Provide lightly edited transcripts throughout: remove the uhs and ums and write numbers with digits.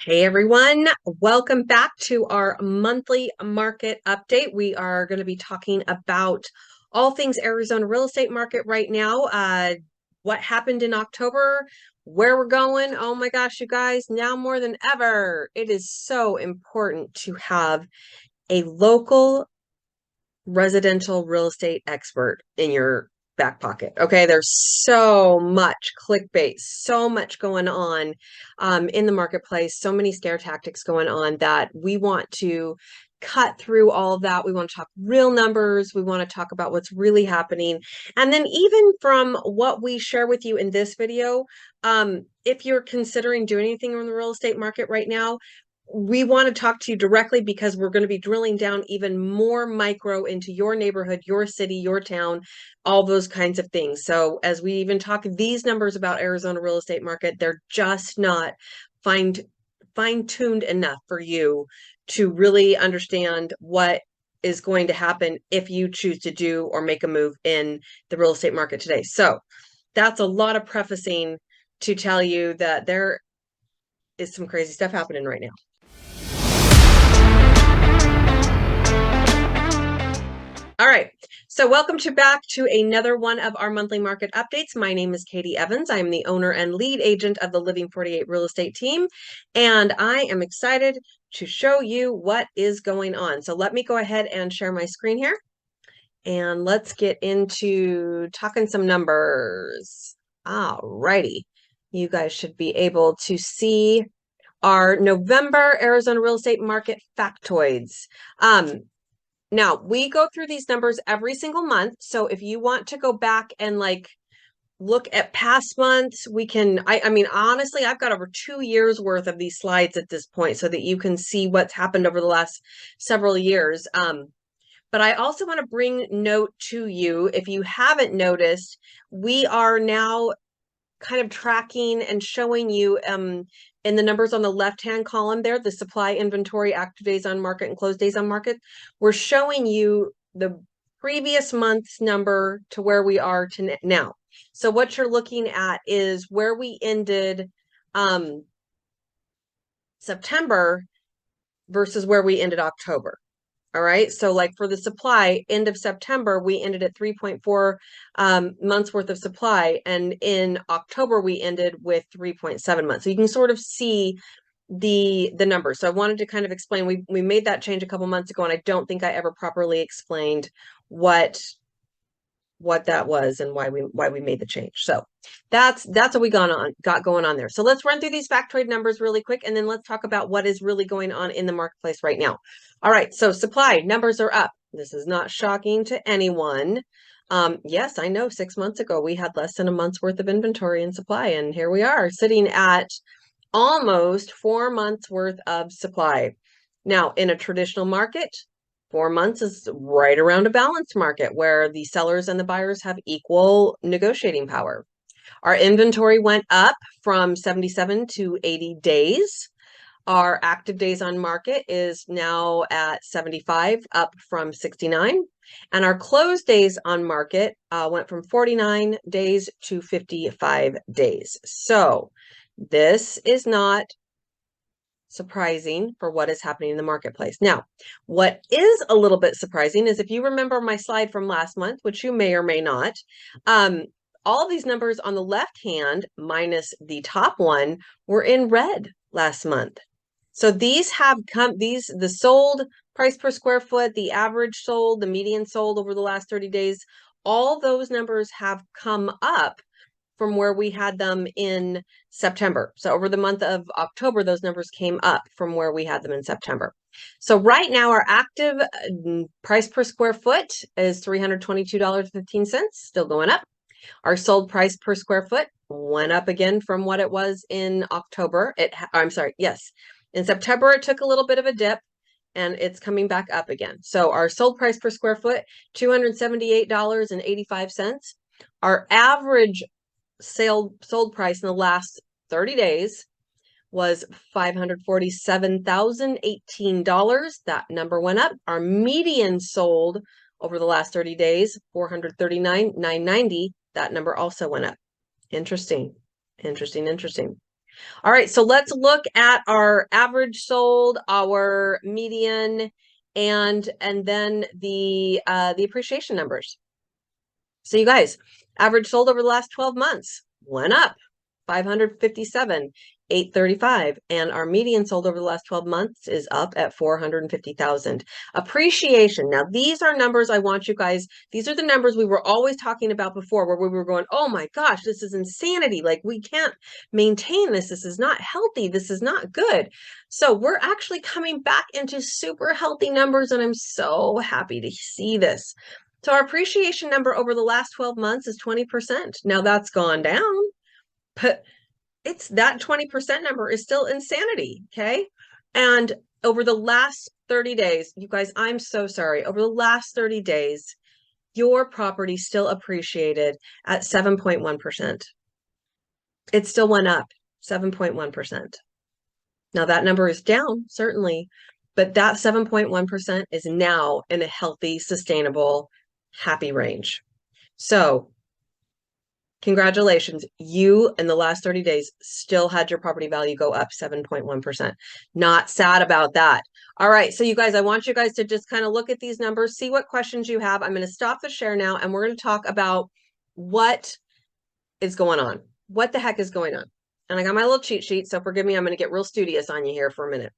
Hey everyone, welcome back to our monthly market update. We are going to be talking about all things Arizona real estate market right now. What happened in October, where we're going. Oh my gosh, you guys, now more than ever, it is so important to have a local residential real estate expert in your back pocket. Okay, there's so much clickbait, so much going on in the marketplace, so many scare tactics going on that we want to cut through all of that. We want to talk real numbers. We want to talk about what's really happening. And then even from what we share with you in this video, if you're considering doing anything in the real estate market right now, we want to talk to you directly because we're going to be drilling down even more micro into your neighborhood, your city, your town, all those kinds of things. So as we even talk these numbers about Arizona real estate market, they're just not fine-tuned enough for you to really understand what is going to happen if you choose to do or make a move in the real estate market today. So that's a lot of prefacing to tell you that there is some crazy stuff happening right now. All right, so welcome back to another one of our monthly market updates. My name is Katie Evans. I'm the owner and lead agent of the Living 48 real estate team, and I am excited to show you what is going on. So let me go ahead and share my screen here, and let's get into talking some numbers. All righty, you guys should be able to see our November Arizona real estate market factoids. Now, we go through these numbers every single month. So if you want to go back and look at past months, we can, I mean, honestly, I've got over 2 years worth of these slides at this point so that you can see what's happened over the last several years. But I also want to bring note to you, if you haven't noticed, we are now kind of tracking and showing you in the numbers on the left-hand column there, the supply, inventory, active days on market, and closed days on market. We're showing you the previous month's number to where we are to now. So what you're looking at is where we ended September versus where we ended October. All right. So like for the supply, end of September, we ended at 3.4 months worth of supply. And in October, we ended with 3.7 months. So you can sort of see the numbers. So I wanted to kind of explain, we made that change a couple months ago, and I don't think I ever properly explained what that was and why we made the change. So that's what we got going on there. So let's run through these factoid numbers really quick, and then let's talk about what is really going on in the marketplace right now. All right, so supply numbers are up. This is not shocking to anyone. Yes, I know 6 months ago we had less than a month's worth of inventory and supply, and here we are sitting at almost 4 months worth of supply. Now, in a traditional market, 4 months is right around a balanced market where the sellers and the buyers have equal negotiating power. Our inventory went up from 77 to 80 days. Our active days on market is now at 75, up from 69. And our closed days on market went from 49 days to 55 days. So this is not surprising for what is happening in the marketplace. Now, what is a little bit surprising is if you remember my slide from last month, which you may or may not, all these numbers on the left hand minus the top one were in red last month. So these have come, the sold price per square foot, the average sold, the median sold over the last 30 days, all those numbers have come up from where we had them in September. So over the month of October, those numbers came up from where we had them in September. So right now, our active price per square foot is $322.15, still going up. Our sold price per square foot went up again from what it was in October. I'm sorry, yes. In September, it took a little bit of a dip, and it's coming back up again. So our sold price per square foot, $278.85. Our average sold price in the last 30 days was $547,018. That number went up. Our median sold over the last 30 days, $439,990. That number also went up. Interesting. All right, so let's look at our average sold, our median, and then the appreciation numbers. So you guys, average sold over the last 12 months went up 557, 835, and our median sold over the last 12 months is up at 450,000. Appreciation. Now, these are numbers I want you guys, these are the numbers we were always talking about before, where we were going, oh my gosh, this is insanity. Like, we can't maintain this. This is not healthy. This is not good. So we're actually coming back into super healthy numbers, and I'm so happy to see this. So our appreciation number over the last 12 months is 20%. Now that's gone down, but it's that 20% number is still insanity. Okay. And over the last 30 days, you guys, I'm so sorry. Over the last 30 days, your property still appreciated at 7.1%. It still went up 7.1%. Now that number is down, certainly, but that 7.1% is now in a healthy, sustainable, happy range. So congratulations, you in the last 30 days still had your property value go up 7.1%. Not sad about that. All right, so you guys, I want you guys to just kind of look at these numbers, see what questions you have. I'm going to stop the share now, and we're going to talk about what is going on. What the heck is going on? And I got my little cheat sheet, so forgive me, I'm going to get real studious on you here for a minute.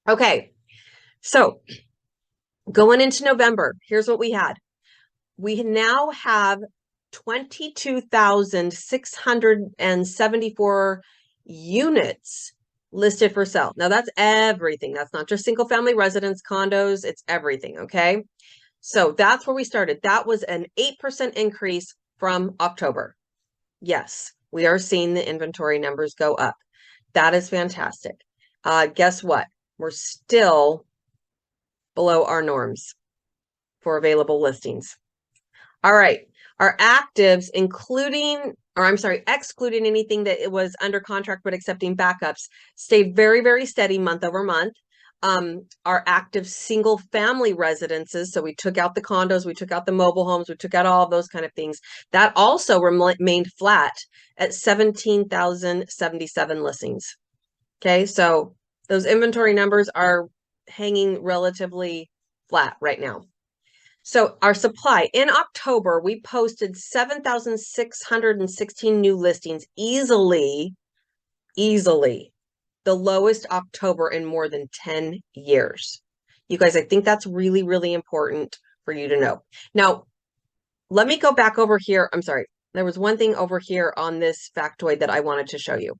Okay, so going into November, here's what we had. We now have 22,674 units listed for sale. Now that's everything. That's not just single family residence, condos, it's everything, okay? So that's where we started. That was an 8% increase from October. Yes, we are seeing the inventory numbers go up. That is fantastic. Guess what? We're still below our norms for available listings. All right, our actives, excluding anything that it was under contract but accepting backups, stayed very, very steady month over month. Our active single family residences, so we took out the condos, we took out the mobile homes, we took out all of those kind of things, that also remained flat at 17,077 listings. Okay, so those inventory numbers are hanging relatively flat right now. So our supply in October, we posted 7,616 new listings, easily the lowest October in more than 10 years. You guys, I think that's really, really important for you to know. Now, let me go back over here. I'm sorry. There was one thing over here on this factoid that I wanted to show you.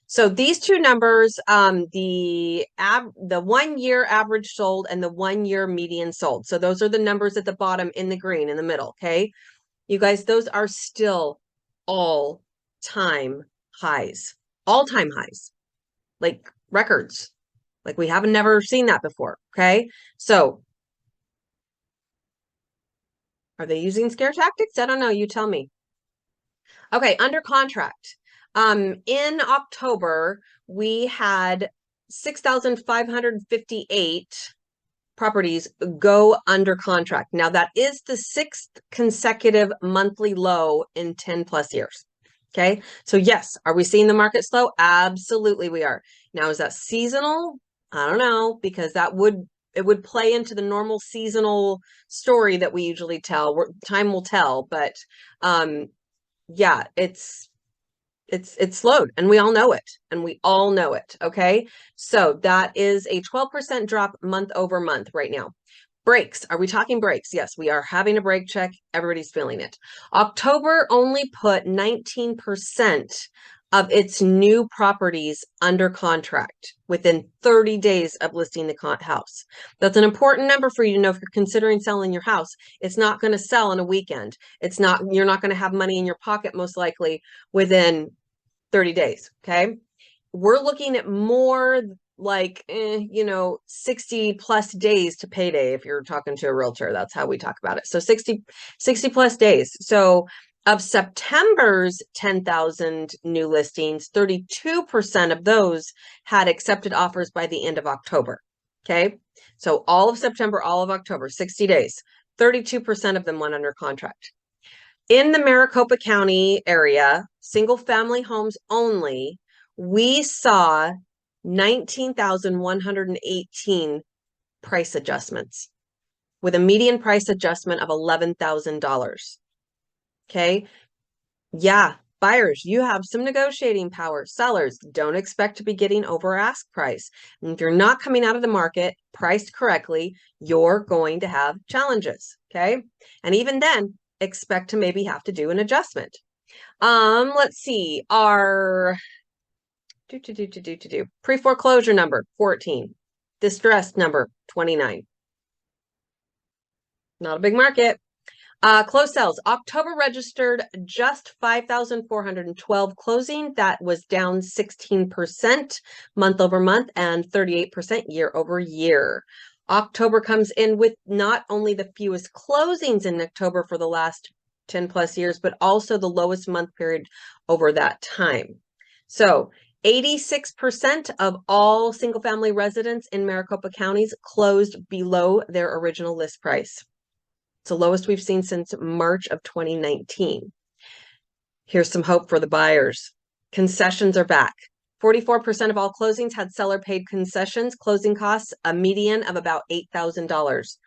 So these two numbers, the 1 year average sold and the 1 year median sold. So those are the numbers at the bottom in the green in the middle. Okay. You guys, those are still all-time highs, like records. Like we haven't never seen that before. Okay. So are they using scare tactics? I don't know. You tell me. Okay. Under contract. In October, we had 6,558 properties go under contract. Now that is the 6th consecutive monthly low in 10 plus years. Okay. So yes, are we seeing the market slow? Absolutely we are. Now, is that seasonal? I don't know, because it would play into the normal seasonal story that we usually tell. Time will tell, but yeah, it's slowed, and we all know it, okay? So that is a 12% drop month over month right now. Breaks, are we talking breaks? Yes, we are having a break check. Everybody's feeling it. October only put 19% of its new properties under contract within 30 days of listing the house. That's an important number for you to know if you're considering selling your house. It's not going to sell in a weekend. You're not going to have money in your pocket most likely within 30 days. Okay. We're looking at more like, 60 plus days to payday. If you're talking to a realtor, that's how we talk about it. So 60 plus days. So of September's 10,000 new listings, 32% of those had accepted offers by the end of October. Okay. So all of September, all of October, 60 days, 32% of them went under contract. In the Maricopa County area, single family homes only, we saw 19,118 price adjustments with a median price adjustment of $11,000. Okay. Yeah. Buyers, you have some negotiating power. Sellers, don't expect to be getting over ask price. And if you're not coming out of the market priced correctly, you're going to have challenges. Okay. And even then, expect to maybe have to do an adjustment. Let's see. Our pre-foreclosure number 14. Distressed number 29. Not a big market. Closed sales. October registered just 5,412 closing. That was down 16% month over month and 38% year over year. October comes in with not only the fewest closings in October for the last 10 plus years, but also the lowest month period over that time. So 86% of all single family residents in Maricopa counties closed below their original list price. It's the lowest we've seen since March of 2019. Here's some hope for the buyers. Concessions are back. 44% of all closings had seller paid concessions, closing costs, a median of about $8,000.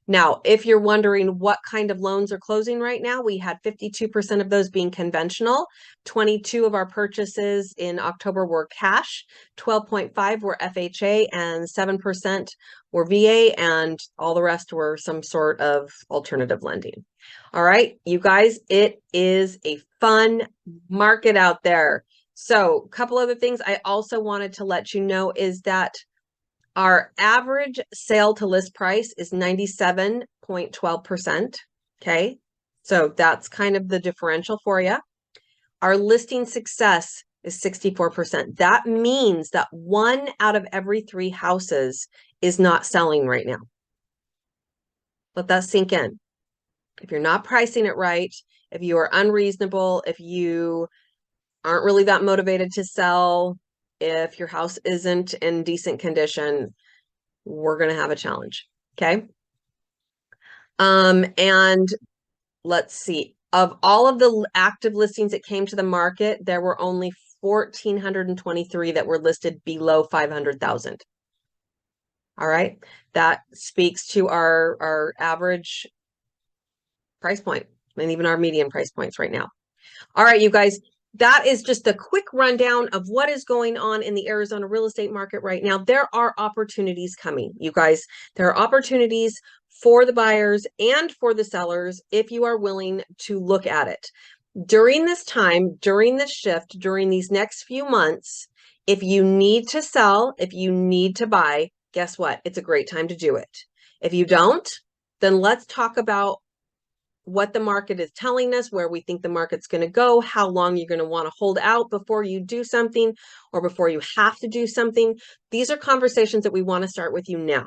Now, if you're wondering what kind of loans are closing right now, we had 52% of those being conventional. 22 of our purchases in October were cash, 12.5 were FHA, and 7% were VA, and all the rest were some sort of alternative lending. All right, you guys, it is a fun market out there. So a couple other things I also wanted to let you know is that our average sale to list price is 97.12%. Okay. So that's kind of the differential for you. Our listing success is 64%. That means that 1 out of every 3 houses is not selling right now. Let that sink in. If you're not pricing it right, if you are unreasonable, if you aren't really that motivated to sell, if your house isn't in decent condition, we're going to have a challenge. Okay. And let's see, of all of the active listings that came to the market, there were only 1,423 that were listed below 500,000. All right. That speaks to our average price point and even our median price points right now. All right, you guys, that is just a quick rundown of what is going on in the Arizona real estate market right now. There are opportunities coming, you guys. There are opportunities for the buyers and for the sellers if you are willing to look at it. During this time, during this shift, during these next few months, if you need to sell, if you need to buy, guess what? It's a great time to do it. If you don't, then let's talk about what the market is telling us, where we think the market's going to go, how long you're going to want to hold out before you do something or before you have to do something. These are conversations that we want to start with you now.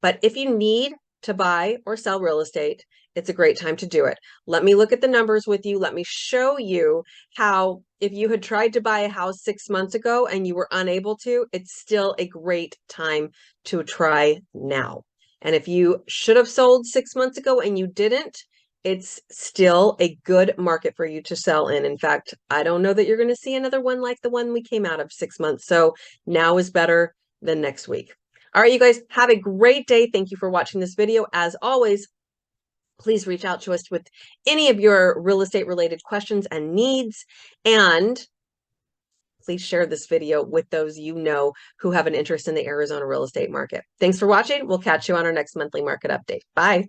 But if you need to buy or sell real estate, it's a great time to do it. Let me look at the numbers with you. Let me show you how if you had tried to buy a house 6 months ago and you were unable to, it's still a great time to try now. And if you should have sold 6 months ago and you didn't, it's still a good market for you to sell in. In fact, I don't know that you're going to see another one like the one we came out of 6 months. So now is better than next week. All right, you guys, have a great day. Thank you for watching this video. As always, please reach out to us with any of your real estate related questions and needs. And please share this video with those you know who have an interest in the Arizona real estate market. Thanks for watching. We'll catch you on our next monthly market update. Bye.